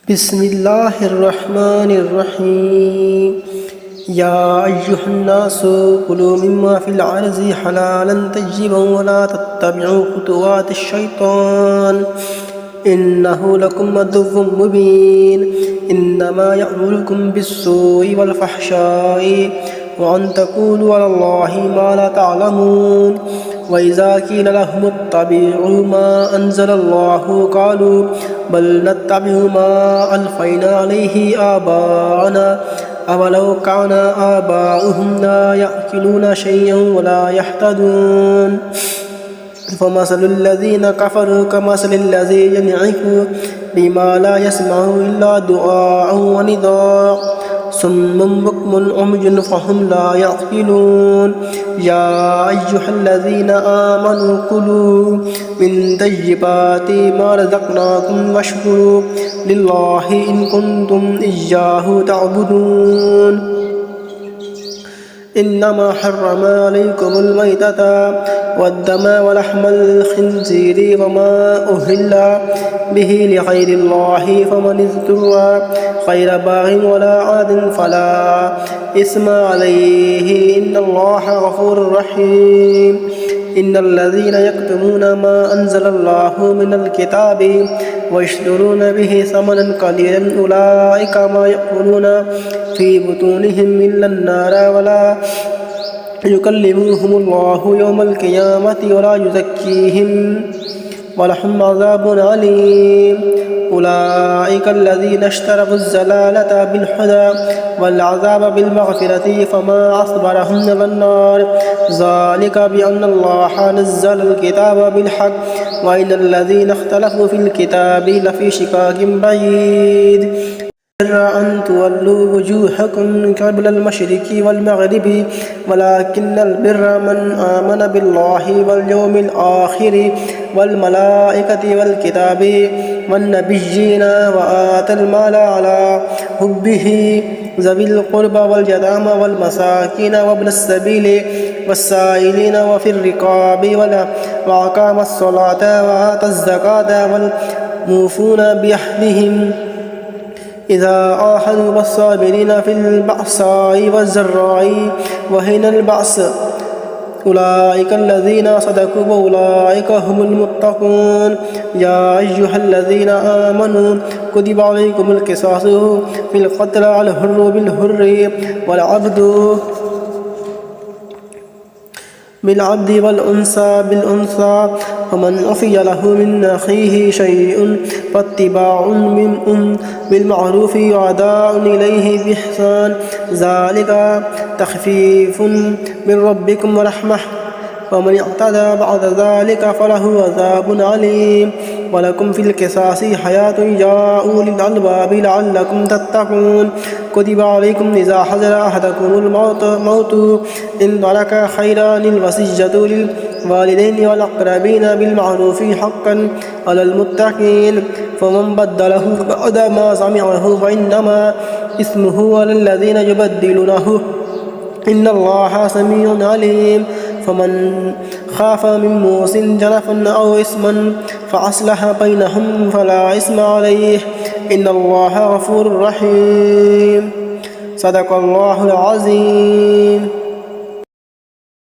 بسم الله الرحمن الرحيم يا أيها الناس كلوا مما في الأرض حلالا طيبا ولا تتبعوا خطوات الشيطان إنه لكم عدو مبين إنما يأمركم بالسوء والفحشاء وأن تقولوا على الله ما لا تعلمون وإذا قيل لهم اتبعوا ما أنزل الله قالوا بل نتبع ما ألفينا عليه آباءنا أولو كان آباؤهم لا يأكلون شيئا ولا يهتدون فمثل الذين كفروا كمثل الذي ينعق بما لا يسمع إلا دعاء ونداء صم بكم عمي فهم لا يعقلون يا أيها الذين آمنوا كلوا من طيبات ما رزقناكم واشكروا لله إن كنتم إياه تعبدون إنما حرم عليكم الميتة والدم ولحم الخنزير وما أهل به لغير الله فمن اضطر غير باغ ولا عاد فلا إثم عليه إن الله غفور رحيم إن الذين يكتمون ما أنزل الله من الكتاب ويشترون به ثمنا قليلا أولئك ما يأكلون في بطونهم إلا النار ولا يكلمهم الله يوم القيامة ولا يزكيهم ولهم عذاب عليم أولئك الذين اشتروا الزلالة بالهدى والعذاب بالمغفرة فما أصبرهم على النار ذلك بأن الله نزل الكتاب بالحق وإن الذين اختلفوا في الكتاب لفي شقاق بعيد أن تولوا وجوهكم قبل المشرق والمغرب ولكن البر من آمن بالله واليوم الآخر والملائكة والكتاب والنبيين وآتى المال على حبه ذوي القربى واليتامى والمساكين وابن السبيل والسائلين وفي الرقاب وأقام الصلاة وآتى الزكاة والموفون بعهدهم إذا عاهدوا والصابرين في البأساء والضراء وحين البأس أولئك الذين صدقوا وأولئك هم المتقون يا أيها الذين آمنوا كتب عليكم القصاص في القتل الحر بالحر والعبد بالعبد والأنثى بالأنثى ومن عفي له من أخيه شيء فاتباع بالمعروف وأداء إليه بإحسان ذلك تخفيف من ربكم ورحمة ومن اعتدى بعد ذلك فله عذاب عليم ولكم في القصاص حياة يا أولي الألباب لعلكم تتقون كتب عليكم إذا حضر أحدكم الموت إن ترك خيرا الوصية للوالدين والأقربين بالمعروف حقا على المتقين فمن بدله بعد ما سمعه فإنما اسمه على الذين يبدلونه إن الله سميع عليم فمن خاف من موص جنفا أو إثما فأصلح بينهم فلا إثم عليه إن الله غفور رحيم صدق الله العظيم.